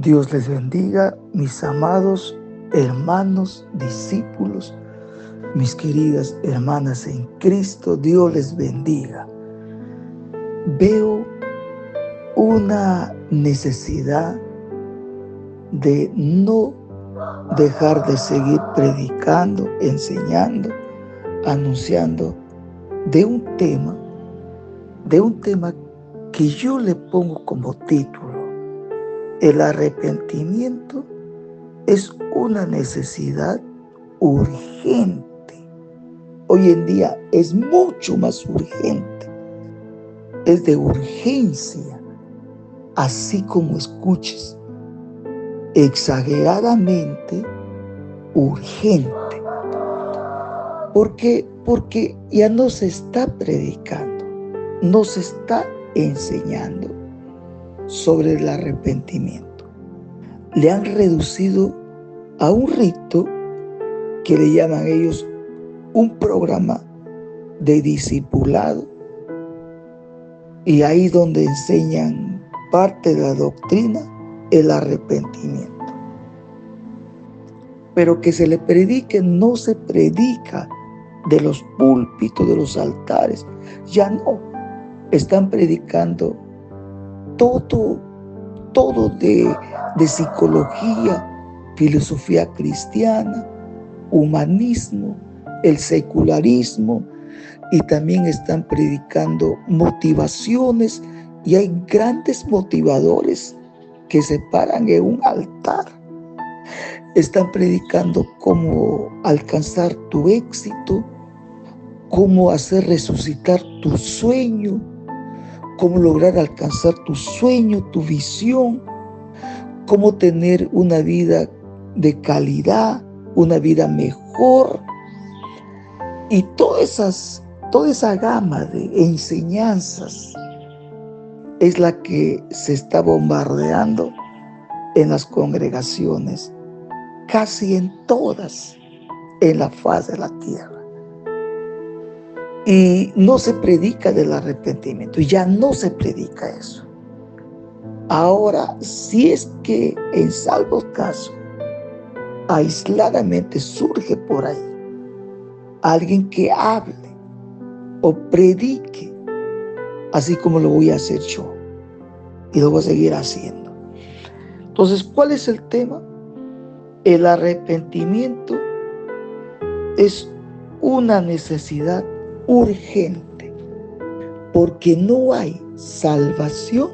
Dios les bendiga, mis amados hermanos, discípulos, mis queridas hermanas en Cristo. Dios les bendiga. Veo una necesidad de no dejar de seguir predicando, enseñando, anunciando de un tema que yo le pongo como título: el arrepentimiento es una necesidad urgente. Hoy en día es mucho más urgente. Es de urgencia, así como escuches, exageradamente urgente. ¿Por qué? Porque ya no se está predicando, no se está enseñando sobre el arrepentimiento. Le han reducido a un rito que le llaman ellos un programa de discipulado, y ahí donde enseñan parte de la doctrina, el arrepentimiento. Pero que se le predique, no se predica de los púlpitos, de los altares. Ya no. Están predicando todo de psicología, filosofía cristiana, humanismo, el secularismo, y también están predicando motivaciones, y hay grandes motivadores que se paran en un altar. Están predicando cómo alcanzar tu éxito, cómo hacer resucitar tu sueño, cómo lograr alcanzar tu sueño, tu visión, cómo tener una vida de calidad, una vida mejor. Y toda esa gama de enseñanzas es la que se está bombardeando en las congregaciones, casi en todas, en la faz de la tierra. Y no se predica del arrepentimiento, ya no se predica eso. Ahora, si es que en salvo caso, aisladamente surge por ahí alguien que hable o predique, así como lo voy a hacer yo, y lo voy a seguir haciendo. Entonces, ¿cuál es el tema? El arrepentimiento es una necesidad urgente, porque no hay salvación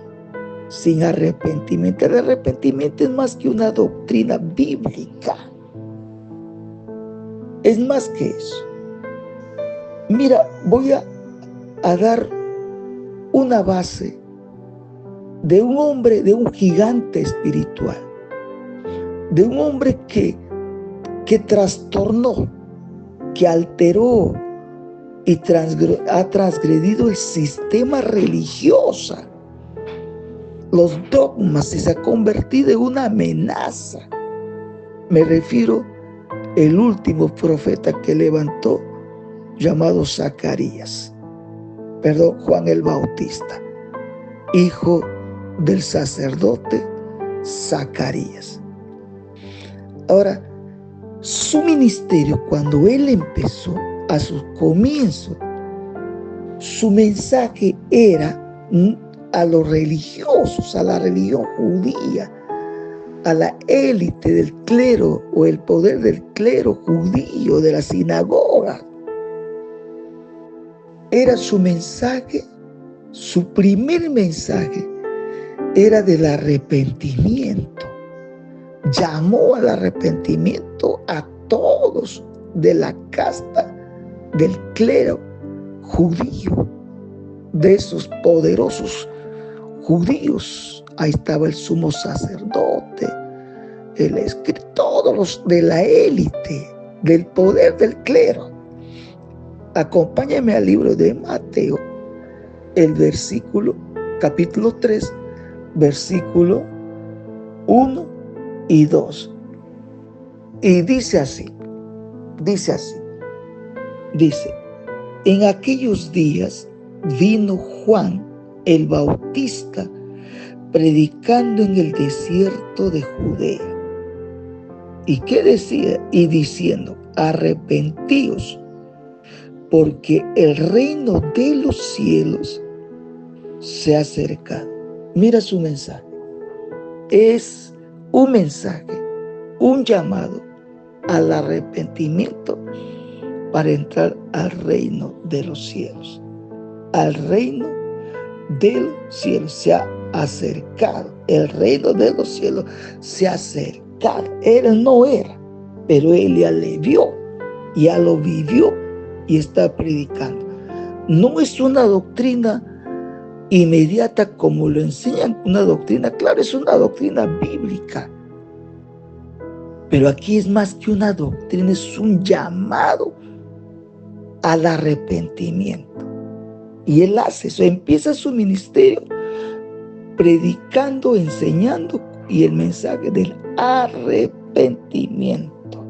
sin arrepentimiento. El arrepentimiento es más que una doctrina bíblica. Es más que eso. Mira, voy a dar una base de un hombre, de un gigante espiritual, de un hombre que trastornó, que alteró y ha transgredido el sistema religioso, los dogmas, y se ha convertido en una amenaza. Me refiero al último profeta que levantó, llamado Juan el Bautista, hijo del sacerdote Zacarías. Ahora, su ministerio, cuando él empezó, a sus comienzos, su mensaje era a los religiosos, a la religión judía, a la élite del clero o el poder del clero judío, de la sinagoga. Era su mensaje, su primer mensaje era del arrepentimiento. Llamó al arrepentimiento a todos de la casta del clero judío, de esos poderosos judíos. Ahí estaba el sumo sacerdote, el escritor, todos los de la élite, del poder del clero. Acompáñame al libro de Mateo, el capítulo 3, versículo 1 y 2. Y dice así, en aquellos días vino Juan el Bautista predicando en el desierto de Judea. ¿Y qué decía? Y diciendo, arrepentíos, porque el reino de los cielos se ha acercado. Mira su mensaje. Es un mensaje, un llamado al arrepentimiento para entrar al reino de los cielos. Al reino del cielo se ha acercado. El reino de los cielos se ha acercado. Él no era, pero él ya le vio, ya lo vivió y está predicando. No es una doctrina inmediata como lo enseñan, una doctrina, claro, es una doctrina bíblica. Pero aquí es más que una doctrina, es un llamado al arrepentimiento. Y él hace eso, empieza su ministerio predicando, enseñando, y el mensaje del arrepentimiento.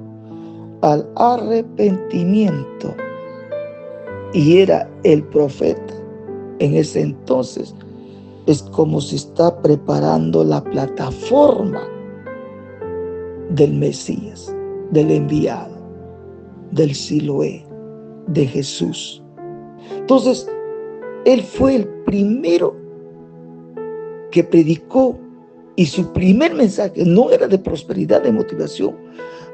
Al arrepentimiento. Y era el profeta en ese entonces. Es como si está preparando la plataforma del Mesías, del enviado, del Siloé, de Jesús. Entonces, él fue el primero que predicó, y su primer mensaje no era de prosperidad, de motivación,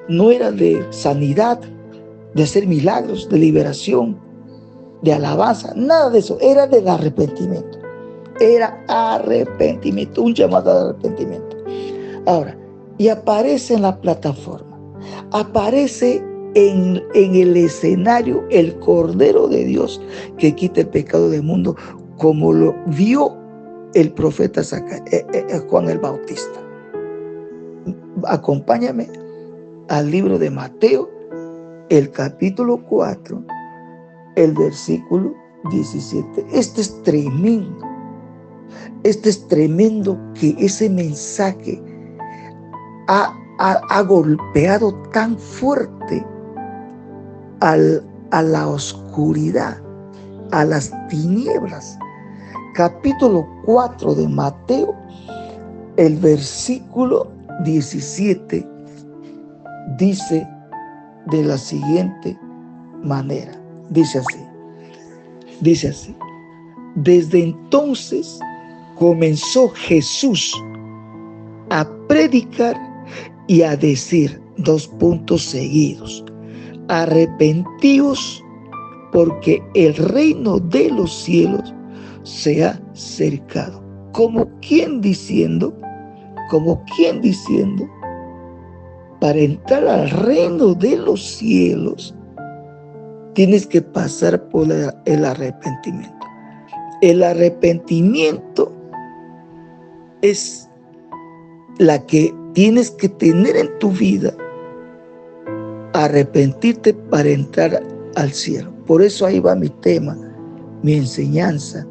no era de sanidad, de hacer milagros, de liberación, de alabanza, nada de eso, era del arrepentimiento. Era arrepentimiento, un llamado al arrepentimiento. Ahora, y aparece en la plataforma, aparece en el escenario el Cordero de Dios que quita el pecado del mundo, como lo vio el profeta Juan el Bautista. Acompáñame al libro de Mateo, el capítulo 4, el versículo 17. Este es tremendo. Este es tremendo, que ese mensaje ha golpeado tan fuerte a la oscuridad, a las tinieblas. Capítulo 4 de Mateo, el versículo 17, dice de la siguiente manera. Dice así. Desde entonces comenzó Jesús a predicar y a decir, dos puntos seguidos, arrepentíos, porque el reino de los cielos se ha acercado. Como quien diciendo, para entrar al reino de los cielos tienes que pasar por el arrepentimiento. El arrepentimiento es la que tienes que tener en tu vida, arrepentirte para entrar al cielo. Por eso ahí va mi tema, mi enseñanza.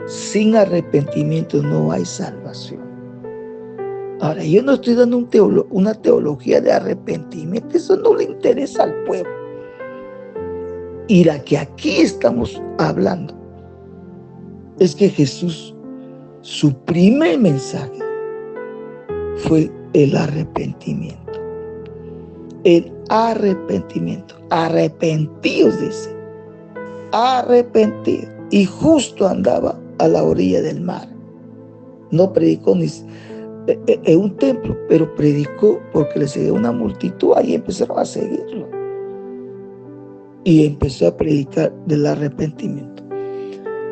Sin arrepentimiento no hay salvación. Ahora, yo no estoy dando una teología de arrepentimiento, eso no le interesa al pueblo. Y la que aquí estamos hablando es que Jesús, su primer mensaje fue el arrepentimiento. El arrepentimiento. Arrepentíos, dice. Arrepentidos. Y justo andaba a la orilla del mar. No predicó ni en un templo, pero predicó porque le seguía una multitud. Ahí empezaron a seguirlo. Y empezó a predicar del arrepentimiento.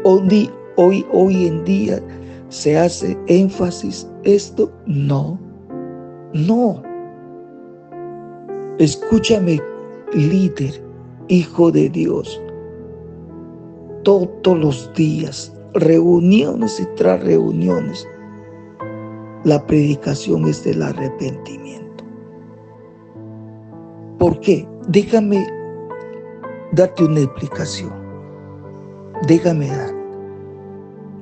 Hoy en día se hace énfasis esto. No. Escúchame, líder, hijo de Dios. Todos los días, reuniones y tras reuniones, la predicación es del arrepentimiento. ¿Por qué? Déjame darte una explicación.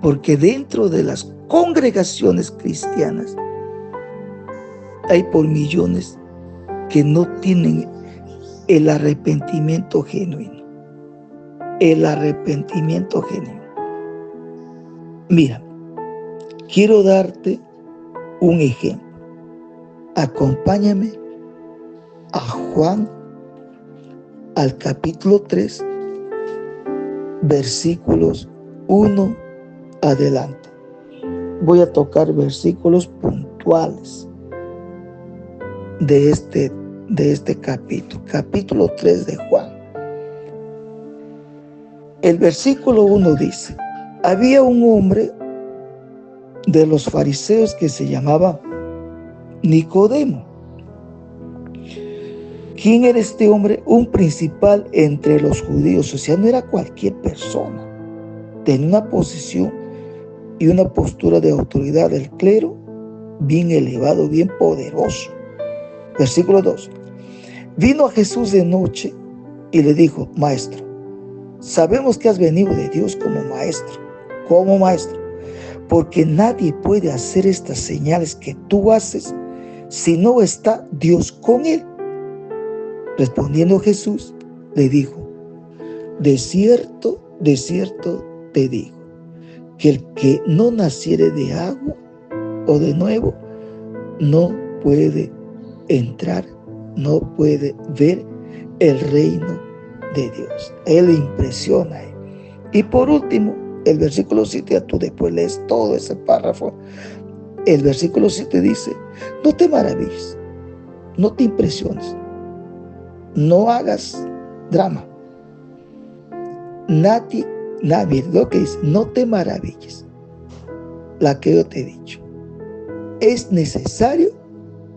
Porque dentro de las congregaciones cristianas hay por millones que no tienen el arrepentimiento genuino. El arrepentimiento genuino. Mira, Quiero darte un ejemplo. Acompáñame a Juan, al capítulo 3, versículos 1 adelante. Voy a tocar versículos puntuales de este capítulo 3 de Juan. El versículo 1 dice: había un hombre de los fariseos que se llamaba Nicodemo. ¿Quién era este hombre? Un principal entre los judíos. O sea, no era cualquier persona. Tenía una posición y una postura de autoridad del clero bien elevado, bien poderoso. Versículo 2. Vino a Jesús de noche y le dijo: Maestro, sabemos que has venido de Dios como maestro, porque nadie puede hacer estas señales que tú haces si no está Dios con él. Respondiendo Jesús, le dijo: de cierto te digo, que el que no naciere de agua o de nuevo, no puede entrar, no puede ver el reino de Dios. Él le impresiona. Y por último, el versículo 7, tú después lees todo ese párrafo. El versículo 7 dice: no te maravilles, no te impresiones, no hagas drama. Nadie, lo que dice, no te maravilles. La que yo te he dicho. Es necesario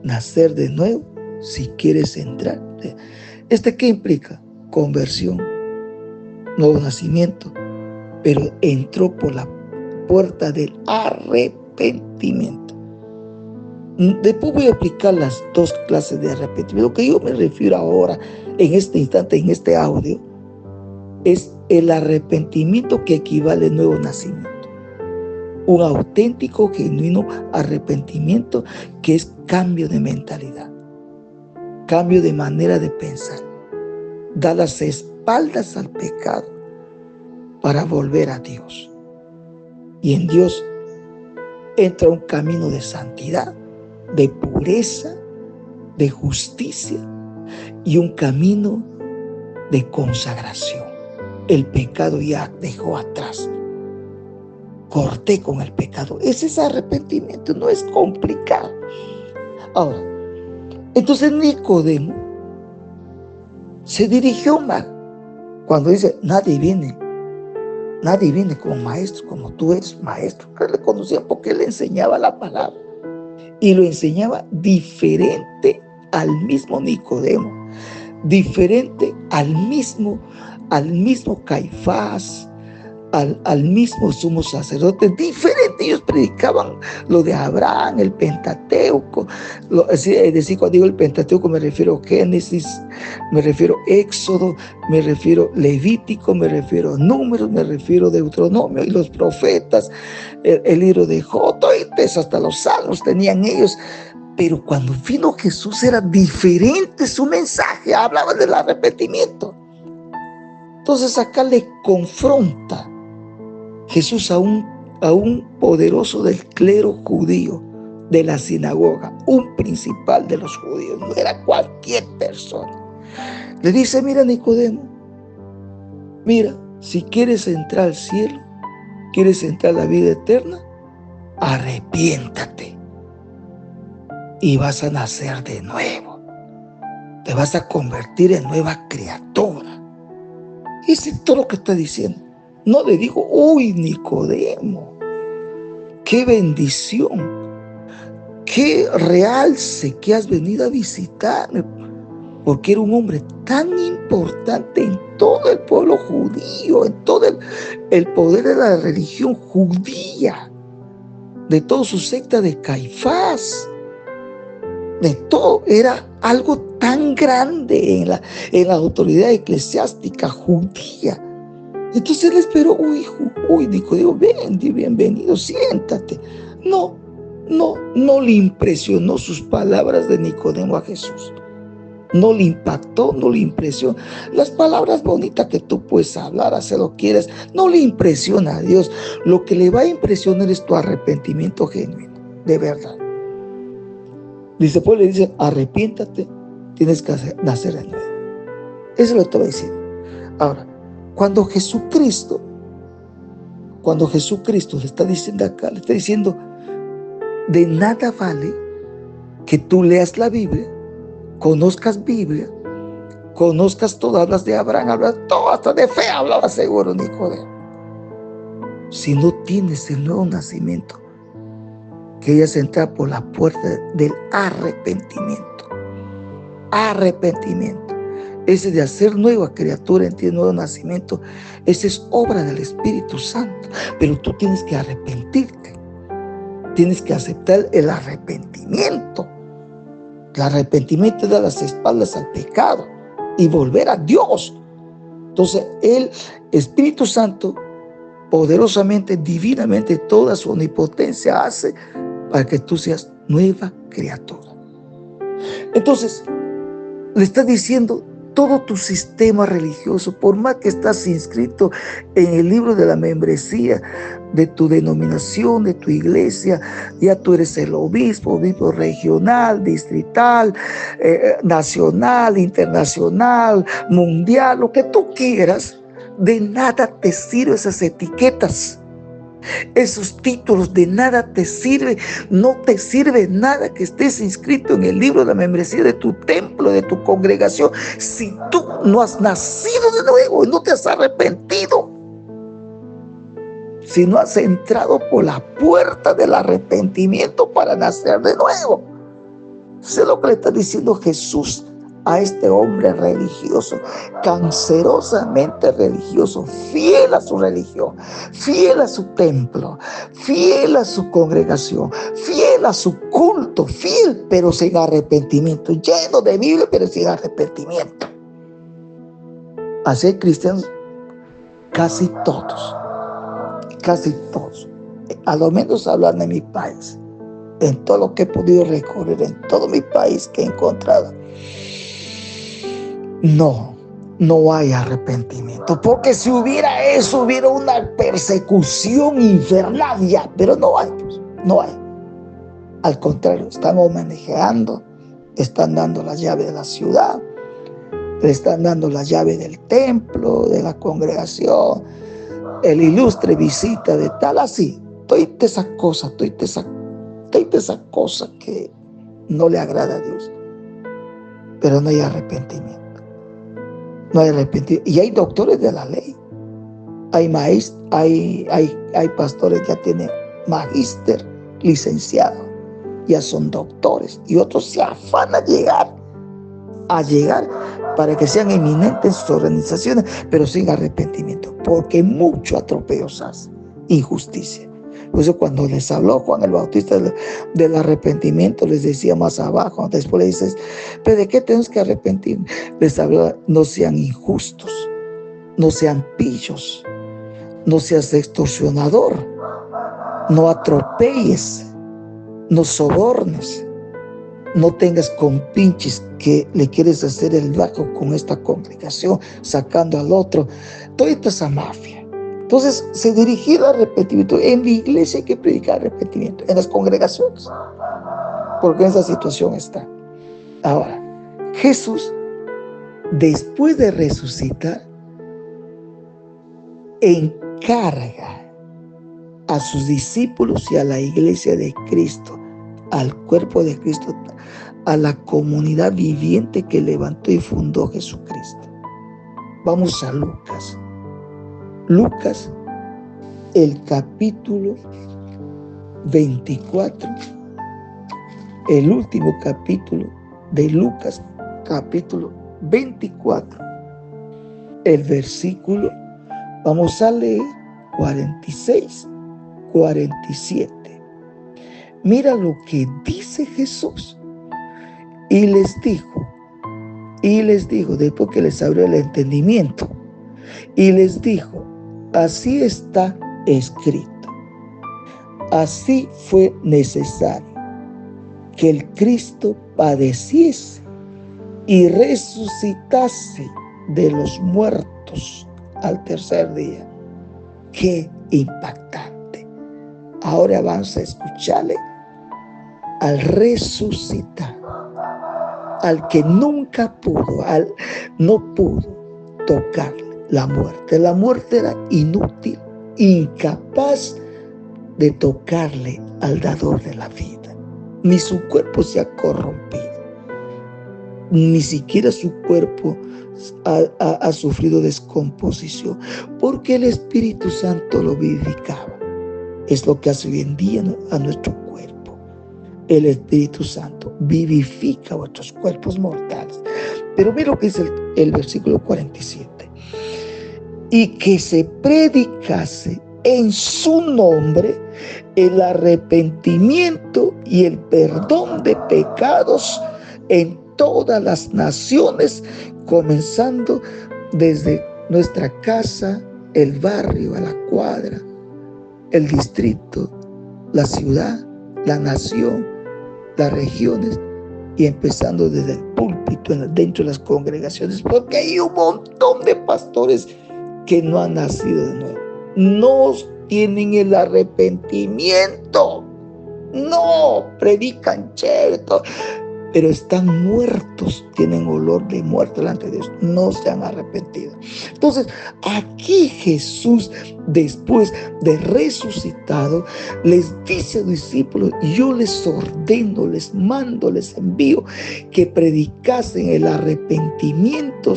nacer de nuevo si quieres entrar. ¿Qué implica? Conversión, nuevo nacimiento, pero entró por la puerta del arrepentimiento. Después voy a explicar las dos clases de arrepentimiento. Lo que yo me refiero ahora, en este instante, en este audio, es el arrepentimiento que equivale al nuevo nacimiento. Un auténtico, genuino arrepentimiento que es cambio de mentalidad, cambio de manera de pensar, dar las espaldas al pecado para volver a Dios. Y en Dios entra un camino de santidad, de pureza, de justicia y un camino de consagración. El pecado ya dejó atrás. Corté con el pecado. Ese es arrepentimiento, no es complicado. Ahora, entonces Nicodemo se dirigió mal cuando dice: nadie viene como maestro, como tú eres maestro. Que le conocían porque él enseñaba la palabra y lo enseñaba diferente al mismo Nicodemo, diferente al mismo Caifás, al mismo sumo sacerdote, diferente. Ellos predicaban lo de Abraham, el Pentateuco. Es decir, cuando digo el Pentateuco me refiero a Génesis, me refiero a Éxodo, me refiero a Levítico, me refiero a Números, me refiero a Deuteronomio y los profetas, el libro de Job, hasta los salmos tenían ellos. Pero cuando vino Jesús era diferente su mensaje, hablaba del arrepentimiento. Entonces acá le confronta Jesús a un poderoso del clero judío de la sinagoga, un principal de los judíos, no era cualquier persona. Le dice: mira, Nicodemo, mira, si quieres entrar al cielo, quieres entrar a la vida eterna, arrepiéntate y vas a nacer de nuevo, te vas a convertir en nueva criatura. Ese es todo lo que está diciendo. No le digo: uy, Nicodemo, qué bendición, qué realce que has venido a visitarme, porque era un hombre tan importante en todo el pueblo judío, en todo el poder de la religión judía, de toda su secta de Caifás, de todo. Era algo tan grande en la autoridad eclesiástica judía. Entonces él esperó: uy, Nicodemo, bienvenido, siéntate. No le impresionó sus palabras de Nicodemo a Jesús. No le impactó, no le impresionó. Las palabras bonitas que tú puedes hablar, hacer lo que quieras, no le impresiona a Dios. Lo que le va a impresionar es tu arrepentimiento genuino, de verdad. Dice, pues le dice, arrepiéntate, tienes que nacer de nuevo. Eso es lo que te va a decir. Ahora, cuando Jesucristo le está diciendo acá, le está diciendo, de nada vale que tú leas la Biblia, conozcas Biblia, conozcas todas, hablas de Abraham, hablas todo, hasta de fe hablaba seguro Nicodemo. Si no tienes el nuevo nacimiento, que ellas entrar por la puerta del arrepentimiento. Arrepentimiento. Ese de hacer nueva criatura en ti, nuevo nacimiento, esa es obra del Espíritu Santo. Pero tú tienes que arrepentirte. Tienes que aceptar el arrepentimiento. El arrepentimiento da las espaldas al pecado y volver a Dios. Entonces, el Espíritu Santo, poderosamente, divinamente, toda su omnipotencia hace para que tú seas nueva criatura. Entonces, le está diciendo, todo tu sistema religioso, por más que estás inscrito en el libro de la membresía de tu denominación, de tu iglesia, ya tú eres el obispo regional, distrital, nacional, internacional, mundial, lo que tú quieras, de nada te sirven esas etiquetas. Esos títulos de nada te sirve, no te sirve nada que estés inscrito en el libro de la membresía de tu templo, de tu congregación, si tú no has nacido de nuevo y no te has arrepentido. Si no has entrado por la puerta del arrepentimiento para nacer de nuevo. Eso es lo que le está diciendo Jesús a este hombre religioso, cancerosamente religioso, fiel a su religión, fiel a su templo, fiel a su congregación, fiel a su culto, fiel pero sin arrepentimiento, lleno de Biblia pero sin arrepentimiento. Así hay cristianos, casi todos, a lo menos hablan de mi país, en todo lo que he podido recorrer, en todo mi país que he encontrado. No hay arrepentimiento, porque si hubiera eso, hubiera una persecución infernal ya, pero no hay. Al contrario, están homenajeando, están dando la llave de la ciudad, le están dando la llave del templo, de la congregación, el ilustre visita de tal, así, toda esa cosa que no le agrada a Dios, pero no hay arrepentimiento. No hay arrepentimiento. Y hay doctores de la ley. Hay pastores que ya tienen magíster, licenciado, ya son doctores. Y otros se afanan a llegar para que sean eminentes en sus organizaciones, pero sin arrepentimiento, porque mucho atropellos hacen, injusticia. Por eso cuando les habló Juan el Bautista del arrepentimiento, les decía más abajo, después le dices, ¿pero de qué tenemos que arrepentir? Les habló, no sean injustos, no sean pillos, no seas extorsionador, no atropelles, no sobornes, no tengas compinches que le quieres hacer el bajo con esta congregación, sacando al otro, toda esa mafia. Entonces se dirigía al arrepentimiento. En la iglesia hay que predicar arrepentimiento, en las congregaciones, porque en esa situación está. Ahora, Jesús, después de resucitar, encarga a sus discípulos y a la iglesia de Cristo, al cuerpo de Cristo, a la comunidad viviente que levantó y fundó Jesucristo. Vamos a Lucas. Lucas, el capítulo 24, el último capítulo de Lucas, capítulo 24, el versículo, vamos a leer 46, 47. Mira lo que dice Jesús. Y les dijo, después que les abrió el entendimiento, y les dijo, así está escrito, así fue necesario que el Cristo padeciese y resucitase de los muertos al tercer día. ¡Qué impactante! Ahora vamos a escucharle al resucitar, al que nunca no pudo tocarle la muerte. La muerte era inútil, incapaz de tocarle al dador de la vida. Ni su cuerpo se ha corrompido, ni siquiera su cuerpo ha sufrido descomposición, porque el Espíritu Santo lo vivificaba. Es lo que hace hoy en día a nuestro cuerpo. El Espíritu Santo vivifica vuestros cuerpos mortales. Pero ve lo que dice el versículo 47. Y que se predicase en su nombre el arrepentimiento y el perdón de pecados en todas las naciones, comenzando desde nuestra casa, el barrio, a la cuadra, el distrito, la ciudad, la nación, las regiones, y empezando desde el púlpito, dentro de las congregaciones, porque hay un montón de pastores que no han nacido de nuevo, no tienen el arrepentimiento, no predican chévere, pero están muertos, tienen olor de muerte delante de Dios, no se han arrepentido. Entonces, aquí Jesús, después de resucitado, les dice a los discípulos: yo les ordeno, les mando, les envío que predicasen el arrepentimiento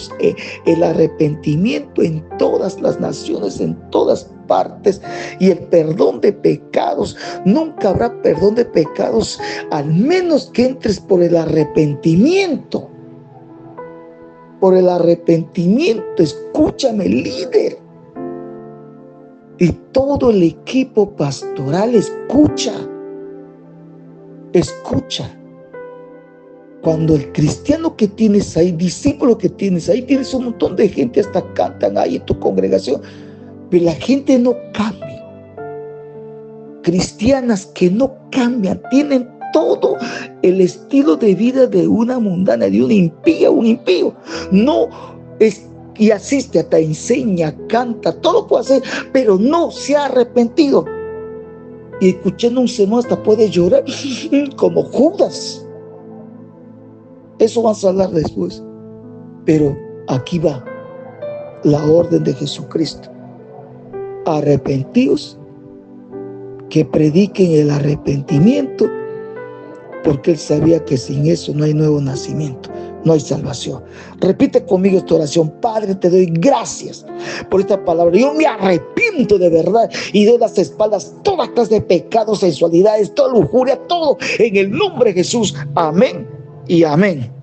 en todas las naciones, en todas partes, y el perdón de pecados. Nunca habrá perdón de pecados al menos que entres por el arrepentimiento. Por el arrepentimiento. Escúchame, líder, y todo el equipo pastoral, escucha. Cuando el cristiano que tienes ahí, discípulo que tienes ahí, tienes un montón de gente, hasta cantan ahí en tu congregación, pero la gente no cambia. Cristianas que no cambian, tienen todo el estilo de vida de una mundana, de una impía, un impío. No es, y asiste, hasta enseña, canta, todo lo puede hacer, pero no se ha arrepentido. Y escuchando un sermón hasta puede llorar como Judas. Eso vamos a hablar después. Pero aquí va la orden de Jesucristo: arrepentidos, que prediquen el arrepentimiento, porque Él sabía que sin eso no hay nuevo nacimiento, no hay salvación. Repite conmigo esta oración: Padre, te doy gracias por esta palabra. Yo me arrepiento de verdad y doy las espaldas toda clase de pecados, sensualidades, toda lujuria, todo en el nombre de Jesús. Amén y amén.